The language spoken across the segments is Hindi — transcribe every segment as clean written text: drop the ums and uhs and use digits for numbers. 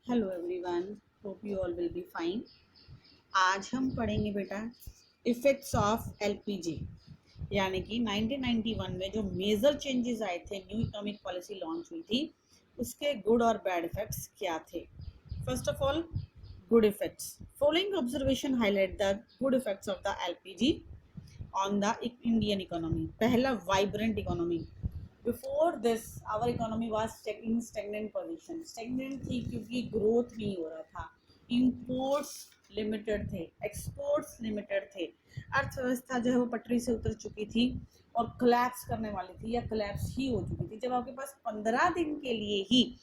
Hello everyone, hope you all will be fine. आज हम पढ़ेंगे बेटा इफ़ेक्ट्स ऑफ एलपीजी, यानी कि 1991 में जो मेजर चेंजेस आए थे, न्यू इकोनॉमिक पॉलिसी लॉन्च हुई थी, उसके गुड और बैड इफेक्ट्स क्या थे। First of all, good effects. Following observation highlight the good effects of the LPG on the Indian economy. पहला, vibrant economy. Before this our economy was in stagnant position. Stagnant थी क्योंकि ग्रोथ नहीं हो रहा था, इंपोर्ट्स लिमिटेड थे, एक्सपोर्ट्स लिमिटेड थे, अर्थव्यवस्था जो है वो पटरी से उतर चुकी थी और कोलैप्स करने वाली थी या कोलैप्स ही हो चुकी थी। जब आपके पास 15 दिन के लिए ही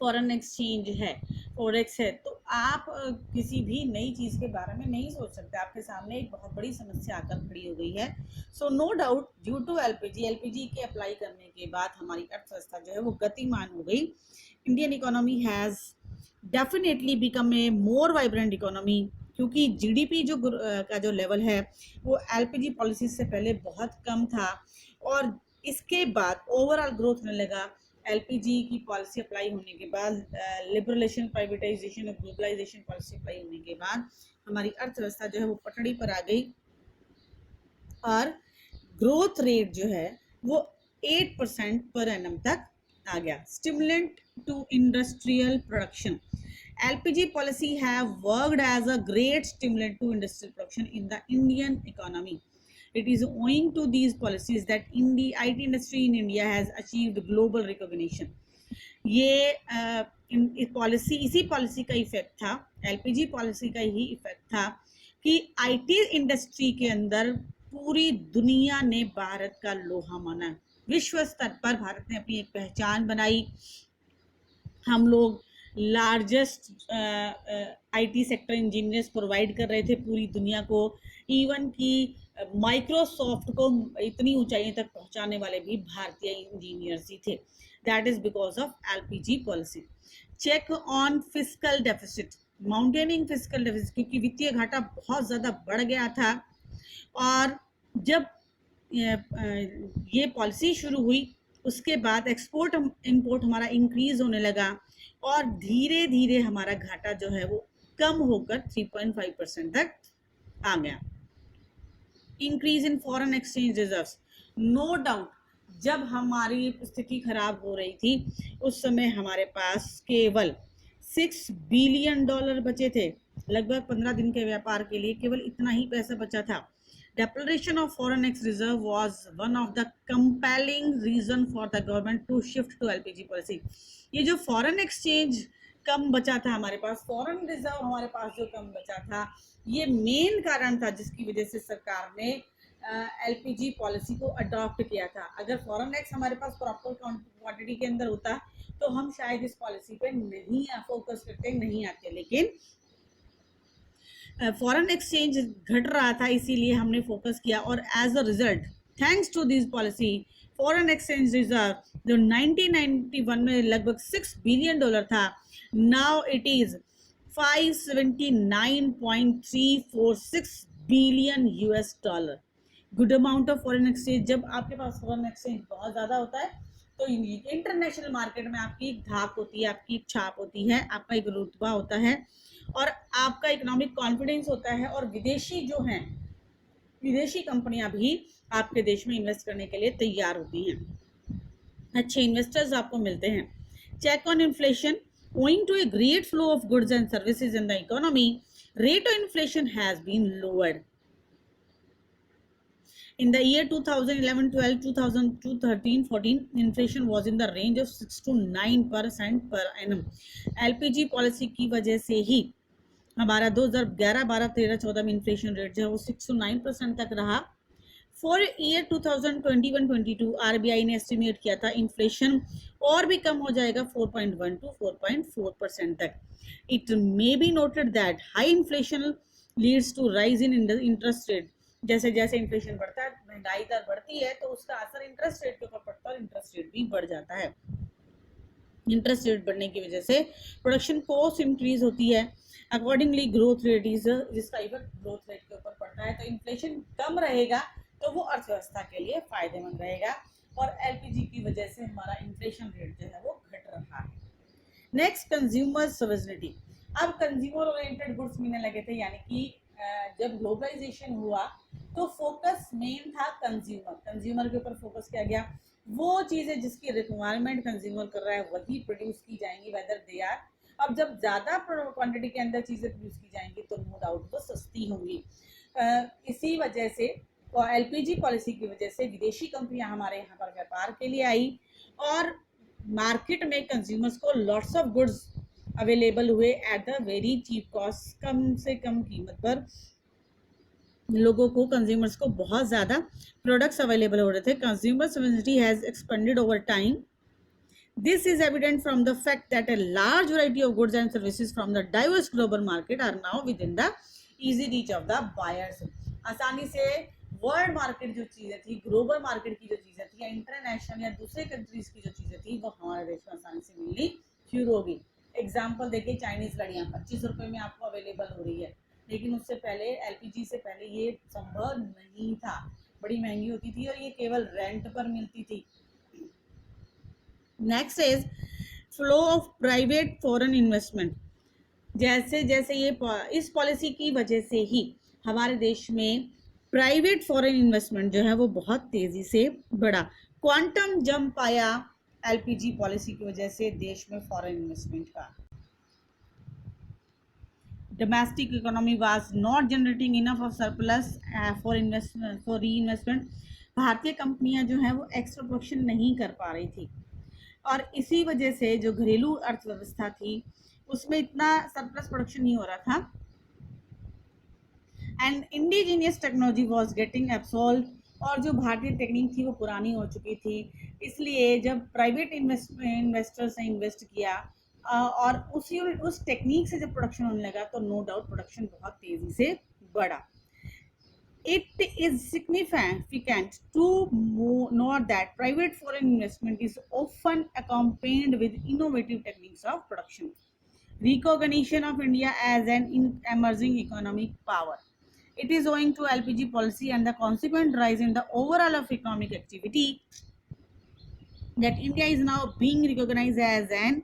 फॉरेन एक्सचेंज है, फॉरेक्स है, तो आप किसी भी नई चीज़ के बारे में नहीं सोच सकते। आपके सामने एक बहुत बड़ी समस्या आकर खड़ी हो गई है। So no doubt, due to LPG के अप्लाई करने के बाद हमारी अर्थव्यवस्था जो है वो गतिमान हो गई। Indian economy has definitely become a more vibrant economy, क्योंकि जीडीपी का जो लेवल है वो एलपीजी पॉलिसी से पहले बहुत कम था और इसके बाद ओवरऑल ग्रोथ होने लगा। एलपीजी की पॉलिसी अप्लाई होने के बाद, लिबरलाइजेशन, प्राइवेटाइजेशन और ग्लोबलाइजेशन पॉलिसी अप्लाई होने के बाद हमारी अर्थव्यवस्था जो है वो पटड़ी पर आ गई और ग्रोथ रेट जो है वो 8% पर एनम तक आ गया। Stimulant to industrial production. LPG policy have worked as a great stimulant to industrial production in the Indian economy. It is owing to these policies that IT industry in India has achieved global recognition. ये पॉलिसी, इसी पॉलिसी का इफेक्ट था, एलपीजी पॉलिसी का ही इफेक्ट था कि आईटी इंडस्ट्री के अंदर पूरी दुनिया ने भारत का लोहा माना। विश्व स्तर पर भारत ने अपनी एक पहचान बनाई। हम लोग largest IT sector engineers provide कर रहे थे पूरी दुनिया को। इवन कि माइक्रोसॉफ्ट को इतनी ऊंचाइयों तक पहुंचाने वाले भी भारतीय इंजीनियर्स ही थे। That is because of LPG policy. Check on fiscal deficit, maintaining fiscal deficit, क्योंकि वित्तीय घाटा बहुत ज़्यादा बढ़ गया था और जब ये पॉलिसी शुरू हुई उसके बाद एक्सपोर्ट इंपोर्ट हमारा इंक्रीज होने लगा और धीरे धीरे हमारा घाटा जो है वो कम होकर 3.5% तक आ गया। Increase in foreign exchange reserves. No doubt, जब हमारी स्थिति खराब हो रही थी उस समय हमारे पास केवल $6 बिलियन बचे थे। लगभग 15 दिन के व्यापार के लिए केवल इतना ही पैसा बचा था। Declaration of foreign ex reserve was one of the compelling reason for the government to shift to LPG policy. ये जो फॉरेन एक्सचेंज कम बचा था हमारे पास, फॉरेन रिजर्व हमारे पास जो कम बचा था, ये मेन कारण था जिसकी वजह से सरकार ने एलपीजी पॉलिसी को अडॉप्ट किया था। अगर फॉरेन एक्स हमारे पास प्रॉपर क्वांटिटी के अंदर होता तो हम शायद इस पॉलिसी पे नहीं फोकस करते, नहीं आते, लेकिन फॉरेन एक्सचेंज घट रहा था इसीलिए हमने फोकस किया और as a result, thanks to this policy, foreign exchange reserve जो 1991 में लगभग $6 बिलियन था, now it is 579.346 billion US dollar. Good amount of foreign exchange. जब आपके पास फॉरेन एक्सचेंज बहुत ज़्यादा होता है तो इंटरनेशनल मार्केट में आपकी एक धाक होती है, आपकी एक छाप होती है, आपका एक रुतबा होता है और आपका इकोनॉमिक कॉन्फिडेंस होता है और विदेशी जो हैं, विदेशी कंपनियां भी आपके देश में इन्वेस्ट करने के लिए तैयार होती हैं, अच्छे इन्वेस्टर्स आपको मिलते हैं। Check on inflation. owing to a great flow of goods and services in the economy, rate of inflation has been lowered. In the year 2011-12, 2013-14, inflation was in the range of 6 to 9% per annum. LPG policy की वजह से ही हमारा 2011, 12, 13, 14 में इन्फ्लेशन रेट जो है वो 6 to 9% तक रहा। फॉर ईयर 2021-22 आरबीआई ने एस्टिमेट किया था इन्फ्लेशन और भी कम हो जाएगा 4.1 to 4.4% तक। It may be noted that high inflation leads to rise in interest rate. जैसे जैसे इन्फ्लेशन बढ़ता है, महंगाई दर बढ़ती है, तो उसका असर इंटरेस्ट रेट के ऊपर पड़ता है और इंटरेस्ट रेट भी बढ़ जाता है। इंटरेस्ट रेट बढ़ने की वजह से प्रोडक्शन कॉस्ट इंक्रीज होती है, अकॉर्डिंगली ग्रोथ रेट इज, जिसका इफेक्ट ग्रोथ रेट के ऊपर पड़ता है। तो इन्फ्लेशन कम रहेगा तो वो अर्थव्यवस्था के लिए फायदेमंद रहेगा और एलपीजी की वजह से हमारा इन्फ्लेशन रेट जो है वो घट रहा है। Next consumer sovereignty. अब कंज्यूमर ओरिएंटेड गुड्स मिलने लगे थे, यानी कि जब ग्लोबलाइजेशन हुआ तो फोकस मेन था कंज्यूमर के ऊपर फोकस किया गया। वो चीज़ें जिसकी रिक्वायरमेंट कंज्यूमर कर रहा है वही प्रोड्यूस की जाएंगी, वेदर दे आर। अब जब ज़्यादा क्वांटिटी के अंदर चीज़ें प्रोड्यूस की जाएंगी तो नो डाउट वो सस्ती होंगी। इसी वजह से एलपीजी पॉलिसी की वजह से विदेशी कंपनियां हमारे यहाँ पर व्यापार के लिए आई और मार्केट में कंज्यूमर्स को लॉट्स ऑफ गुड्स अवेलेबल हुए at the very cheap cost, कम से कम कीमत पर लोगों को, कंज्यूमर्स को बहुत ज़्यादा प्रोडक्ट्स अवेलेबल हो रहे थे। Consumer sovereignty has expanded over time. This is evident from the fact that a large variety of goods and services from the diverse global market are now within the easy reach of the buyers. आसानी से वर्ल्ड मार्केट जो चीज़ें थी, ग्लोबल मार्केट की जो चीज़ें थी या इंटरनेशनल या दूसरे कंट्रीज की जो चीज़ें थी वो हमारे देश में आसानी से मिलनी शुरू होगी। एग्जाम्पल देखिए, चाइनीज़ लड़ियाँ 25 रुपये में आपको अवेलेबल हो रही है, लेकिन उससे पहले एलपीजी से पहले ये संभव नहीं था, बड़ी महंगी होती थी और ये केवल रेंट पर मिलती थी। Next is flow of private foreign investment. जैसे जैसे ये इस पॉलिसी की वजह से ही हमारे देश में प्राइवेट फॉरेन इन्वेस्टमेंट जो है वो बहुत तेजी से बढ़ा, क्वांटम जंप आया एलपीजी पॉलिसी की वजह से देश में फॉरेन इन्वेस्टमेंट का। Domestic economy was not generating enough of surplus for investment for री इन्वेस्टमेंट। भारतीय कंपनियां जो हैं वो एक्स्ट्रा प्रोडक्शन नहीं कर पा रही थी और इसी वजह से जो घरेलू अर्थव्यवस्था थी उसमें इतना सरप्लस प्रोडक्शन नहीं हो रहा था and indigenous technology was getting absolve. और जो भारतीय टेक्निक थी वो पुरानी हो चुकी थी, इसलिए जब प्राइवेट इन्वेस्टर्स ने इन्वेस्ट किया और उस टेक्निक से जब प्रोडक्शन होने लगा तो नो डाउट प्रोडक्शन बहुत तेज़ी से बढ़ा। It is significant to note that private foreign investment is often accompanied with innovative techniques of production. Recognition of India as an emerging economic power. It is owing to LPG policy and the consequent rise in the overall of economic activity that India is now being recognized as an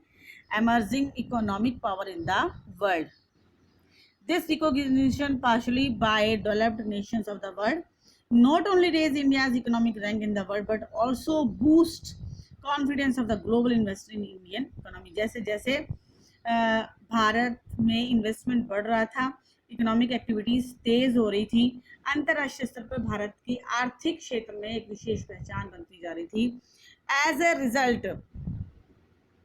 emerging economic power in the world. This recognition, partially by developed nations of the world, not only raise India's economic rank in the world but also boost confidence of the global investor in Indian economy. जैसे जैसे भारत में इन्वेस्टमेंट बढ़ रहा था, इकोनॉमिक एक्टिविटीज तेज हो रही थी, अंतर्राष्ट्रीय स्तर पर भारत की आर्थिक क्षेत्र में एक विशेष पहचान बनती जा रही थी। एज ए रिजल्ट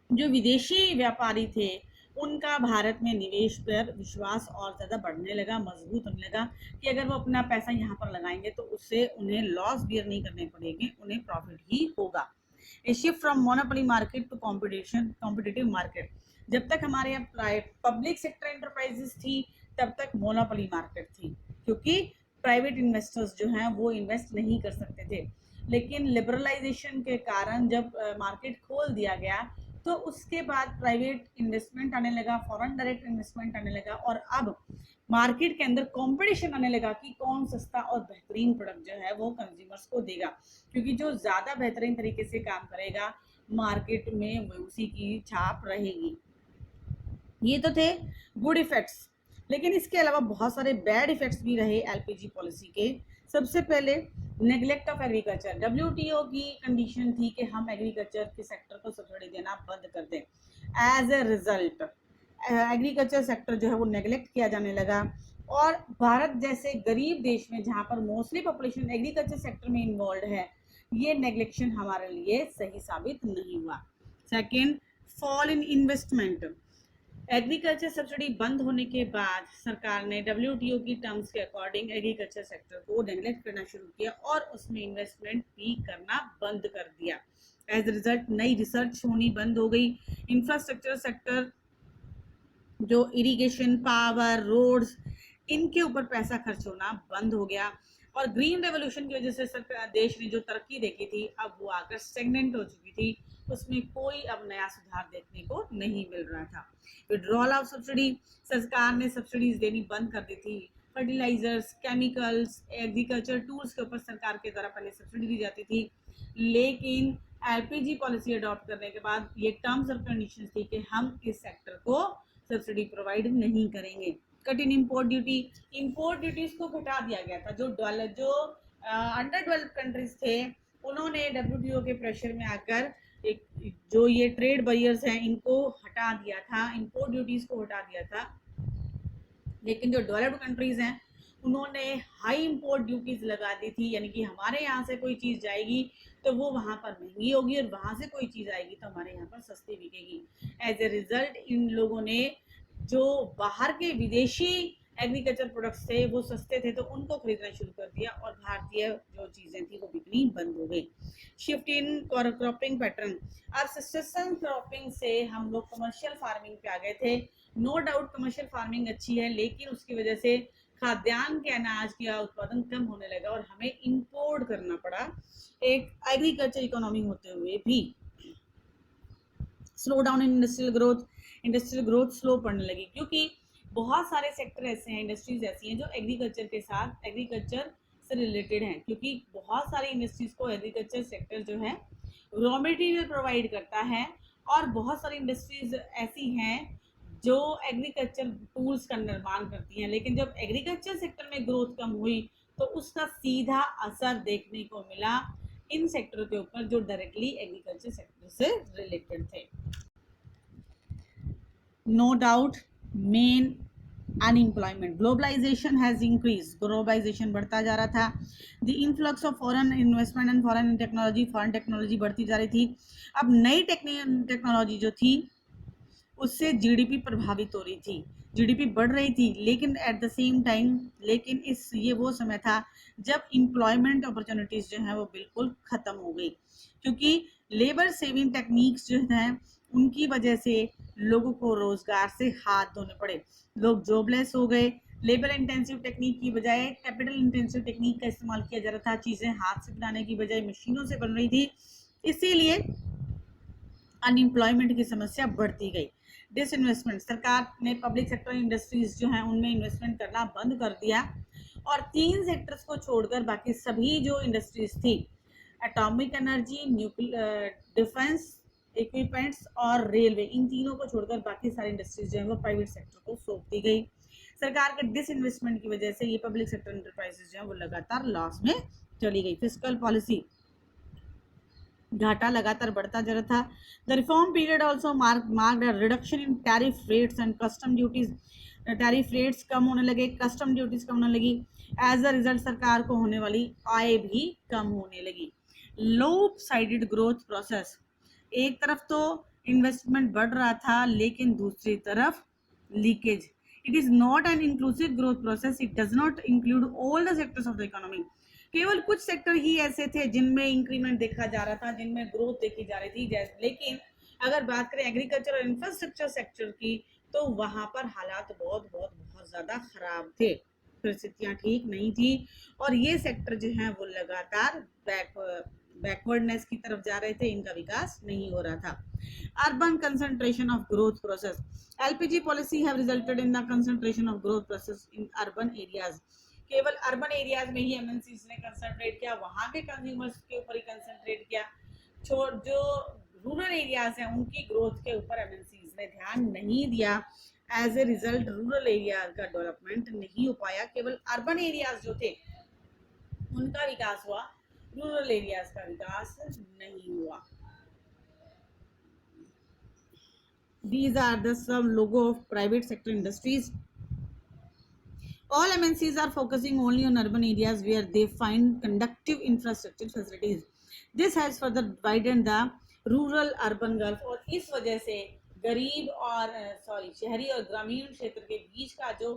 जो विदेशी व्यापारी थे उनका भारत में निवेश पर विश्वास और ज़्यादा बढ़ने लगा, मजबूत होने लगा कि अगर वो अपना पैसा यहाँ पर लगाएंगे तो उससे उन्हें लॉस बियर नहीं करने पड़ेंगे, उन्हें प्रॉफिट ही होगा। A shift from monopoly market to competitive market. जब तक हमारे यहाँ पब्लिक सेक्टर एंटरप्राइजेस थी तब तक मोनोपोली मार्केट थी, क्योंकि प्राइवेट इन्वेस्टर्स जो हैं वो इन्वेस्ट नहीं कर सकते थे। लेकिन लिबरलाइजेशन के कारण जब मार्केट खोल दिया गया तो उसके बाद प्राइवेट इन्वेस्टमेंट आने लगा, फॉरेन डायरेक्ट इन्वेस्टमेंट आने लगा और अब मार्केट के अंदर कंपटीशन आने लगा कि कौन सस्ता और बेहतरीन प्रोडक्ट जो है वो कंज्यूमर्स को देगा, क्योंकि जो ज़्यादा बेहतरीन तरीके से काम करेगा मार्केट में उसी की छाप रहेगी। ये तो थे गुड इफेक्ट्स, लेकिन इसके अलावा बहुत सारे बैड इफेक्ट्स भी रहे एलपीजी पॉलिसी के। सबसे पहले नेग्लेक्ट ऑफ एग्रीकल्चर। डब्ल्यूटीओ की कंडीशन थी कि हम एग्रीकल्चर के सेक्टर को सब्सिडी देना बंद कर दें। As a result agriculture sector जो है वो नेग्लेक्ट किया जाने लगा और भारत जैसे गरीब देश में जहाँ पर मोस्टली पॉपुलेशन एग्रीकल्चर सेक्टर में इन्वॉल्व है, ये नेग्लेक्शन हमारे लिए सही साबित नहीं हुआ। Second, fall in investment. Agriculture subsidy बंद होने के बाद सरकार ने डब्ल्यूटीओ की टर्म्स के अकॉर्डिंग एग्रीकल्चर सेक्टर को नेग्लेक्ट करना शुरू किया और उसमें इन्वेस्टमेंट भी करना बंद कर दिया। एज रिजल्ट नई रिसर्च होनी बंद हो गई। इंफ्रास्ट्रक्चर सेक्टर जो इरिगेशन, पावर, रोड्स, इनके ऊपर पैसा खर्च होना बंद हो गया और ग्रीन रेवोल्यूशन की वजह से सरकार देश ने जो तरक्की देखी थी अब वो आकर स्टेगनेंट हो चुकी थी, उसमें कोई अब नया सुधार देखने को नहीं मिल रहा था। विड्रॉल ऑफ सब्सिडी, सरकार ने सब्सिडीज देनी बंद कर दी थी। फर्टिलाइजर्स, केमिकल्स, एग्रीकल्चर टूल्स के ऊपर सरकार के द्वारा पहले सब्सिडी दी जाती थी, लेकिन एलपीजी पॉलिसी अडॉप्ट करने के बाद ये टर्म्स और कंडीशंस थी कि हम इस सेक्टर को सब्सिडी प्रोवाइड नहीं करेंगे। कट इन इंपोर्ट ड्यूटीज को घटा दिया गया था। जो अंडर डेवलप्ड कंट्रीज थे उन्होंने डब्ल्यूटीओ के प्रेशर में आकर एक जो ये ट्रेड बायर्स हैं इनको हटा दिया था, इंपोर्ट ड्यूटीज को हटा दिया था। लेकिन जो डेवलप्ड कंट्रीज हैं उन्होंने हाई इंपोर्ट ड्यूटीज लगा दी थी, यानी कि हमारे यहाँ से कोई चीज़ जाएगी तो वो वहाँ पर महंगी होगी और वहाँ से कोई चीज़ आएगी तो हमारे यहाँ पर सस्ती बिकेगी। एज ए रिजल्ट इन लोगों ने जो बाहर के विदेशी एग्रीकल्चर प्रोडक्ट्स थे वो सस्ते थे तो उनको खरीदना शुरू कर दिया और भारतीय जो चीज़ें थी वो बिकनी बंद हो गई। शिफ्ट इन क्रॉपिंग पैटर्न, अब सस्टेन क्रॉपिंग से हम लोग कमर्शियल फार्मिंग पे आ गए थे। नो डाउट कमर्शियल फार्मिंग अच्छी है, लेकिन उसकी वजह से खाद्यान्न के अनाज का उत्पादन कम होने लगा और हमें इंपोर्ट करना पड़ा एक एग्रीकल्चर इकोनॉमी होते हुए भी। Slow down in industrial growth slow पड़ने लगी क्योंकि बहुत सारे सेक्टर ऐसे हैं, इंडस्ट्रीज ऐसी हैं जो एग्रीकल्चर से रिलेटेड हैं, क्योंकि बहुत सारी इंडस्ट्रीज को एग्रीकल्चर सेक्टर जो है रॉ मटेरियल प्रोवाइड करता है और बहुत सारी इंडस्ट्रीज ऐसी हैं जो एग्रीकल्चर टूल्स का निर्माण करती हैं। लेकिन जब एग्रीकल्चर सेक्टर में ग्रोथ कम हुई तो उसका सीधा असर देखने को मिला इन सेक्टरों के ऊपर जो डायरेक्टली एग्रीकल्चर सेक्टर से रिलेटेड थे। No doubt main unemployment, globalisation has increase, globalisation बढ़ता जा रहा था। The influx of foreign investment and foreign technology बढ़ती जा रही थी। अब नई टेक्नोलॉजी जो थी उससे जीडीपी प्रभावित हो रही थी, जीडीपी बढ़ रही थी, लेकिन एट द सेम टाइम ये वो समय था जब एम्प्लॉयमेंट अपॉर्चुनिटीज जो है वो बिल्कुल खत्म हो गई, क्योंकि लेबर सेविंग टेक्निक्स जो हैं उनकी वजह से लोगों को रोजगार से हाथ धोने पड़े, लोग जॉबलेस हो गए। लेबर इंटेंसिव टेक्निक की बजाय कैपिटल इंटेंसिव टेक्निक का इस्तेमाल किया जा रहा था, चीज़ें हाथ से बनाने की बजाय मशीनों से बन रही थी, इसीलिए अनएम्प्लॉयमेंट की समस्या बढ़ती गई। डिसइन्वेस्टमेंट, सरकार ने पब्लिक सेक्टर इंडस्ट्रीज जो हैं उनमें इन्वेस्टमेंट करना बंद कर दिया और 3 सेक्टर्स को छोड़कर बाकी सभी जो इंडस्ट्रीज थी, एटॉमिक एनर्जी, डिफेंस इक्विपमेंट्स और रेलवे, इन तीनों को छोड़कर बाकी सारी इंडस्ट्रीज जो है वो प्राइवेट सेक्टर को सौंप दी गई। सरकार के डिसइन्वेस्टमेंट की वजह से ये पब्लिक सेक्टर एंटरप्राइजेज जो है वो लगातार लॉस में चली गई। फिस्कल पॉलिसी, घाटा लगातार बढ़ता जा रहा था। The reform period also marked a reduction in tariff rates and custom duties, tariff rates कम होने लगे, कस्टम ड्यूटीज कम होने लगी। एज अ रिजल्ट सरकार को होने वाली आय भी कम होने लगी। लो साइडेड ग्रोथ प्रोसेस, एक तरफ तो इन्वेस्टमेंट बढ़ रहा था लेकिन दूसरी तरफ leakage. It is not an inclusive growth process, it does not include all the sectors of the economy. केवल कुछ सेक्टर ही ऐसे थे जिनमें इंक्रीमेंट देखा जा रहा था, जिनमें ग्रोथ देखी जा रही थी। लेकिन अगर बात करें एग्रीकल्चर और इंफ्रास्ट्रक्चर सेक्टर की तो वहां पर हालात बहुत ज़्यादा खराब थे, परिस्थितियां ठीक नहीं थी और ये सेक्टर जो है वो लगातार बैकवर्डनेस की तरफ जा रहे थे, इनका विकास नहीं हो रहा था। Urban concentration of growth process, LPG policy have resulted in the concentration of growth process in urban areas. केवल अर्बन एरियाज में ही एमएनसीज ने कंसंट्रेट किया, वहां के कंज्यूमर्स के ऊपर ही कंसंट्रेट किया। जो रूरल एरियाज हैं उनकी ग्रोथ के ऊपर एमएनसीज ने ध्यान नहीं दिया। As a result rural areas का डेवलपमेंट नहीं हो पाया, केवल अर्बन एरियाज जो थे उनका विकास हुआ, रूरल एरियाज का विकास नहीं हुआ। These are the some logo of private sector industries. All MNCs are focusing only on urban areas where they find conducive infrastructure facilities. This has further widened the rural-urban gulf और इस वजह से गरीब और शहरी और ग्रामीण क्षेत्र के बीच का जो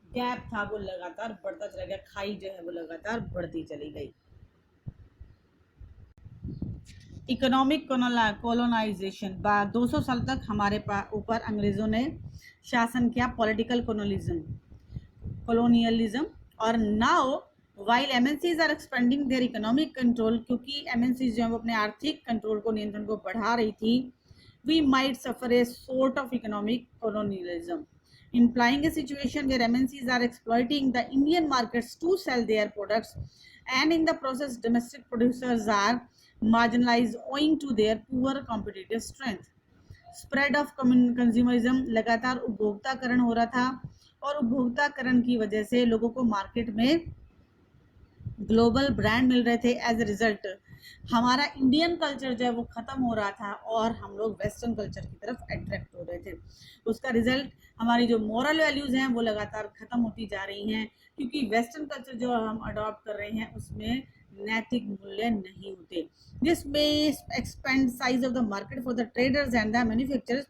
गैप था वो लगातार बढ़ता चला गया, खाई जो है वो लगातार बढ़ती चली गई। इकोनॉमिक कॉलोनाइजेशन, 200 साल तक हमारे ऊपर अंग्रेजों ने शासन किया, पॉलिटिकल कॉलोनियलिज्म। और now while MNCs are expanding their economic control, क्योंकि एमएनसीज जो है वो अपने आर्थिक कंट्रोल को, नियंत्रण को बढ़ा रही थी, we might suffer a sort of economic colonialism, implying a situation where MNCs are exploiting the Indian markets to sell their products, and in the process domestic producers are marginalized owing to their poor competitive strength. Spread of consumerism, लगातार उपभोक्ताकरण हो रहा था और उपभोक्ताकरण की वजह से लोगों को मार्केट में ग्लोबल ब्रांड मिल रहे थे। एज ए रिजल्ट हमारा इंडियन कल्चर जो है वो ख़त्म हो रहा था और हम लोग वेस्टर्न कल्चर की तरफ अट्रैक्ट हो रहे थे। उसका रिजल्ट हमारी जो मॉरल वैल्यूज़ हैं वो लगातार ख़त्म होती जा रही हैं, क्योंकि वेस्टर्न कल्चर जो हम अडॉप्ट कर रहे हैं उसमें नैतिक मूल्य नहीं होते। This may expand size of the market for the traders and the manufacturers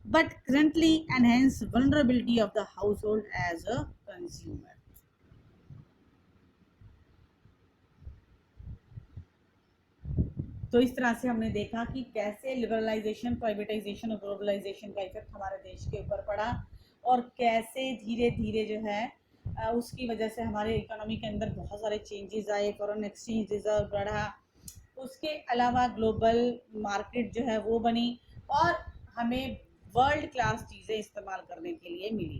but currently enhance vulnerability of the household as a consumer. तो इस तरह से हमने देखा कि कैसे लिबरलाइजेशन, प्राइवेटाइजेशन और ग्लोबलाइजेशन का इफेक्ट हमारे देश के ऊपर पड़ा और कैसे धीरे धीरे जो है उसकी वजह से हमारे इकोनॉमी के अंदर बहुत सारे चेंजेस आए, फॉरेन एक्सचेंज रिजर्व बढ़ा, उसके अलावा ग्लोबल मार्केट जो है वो बनी और हमें वर्ल्ड क्लास चीज़ें इस्तेमाल करने के लिए मिली।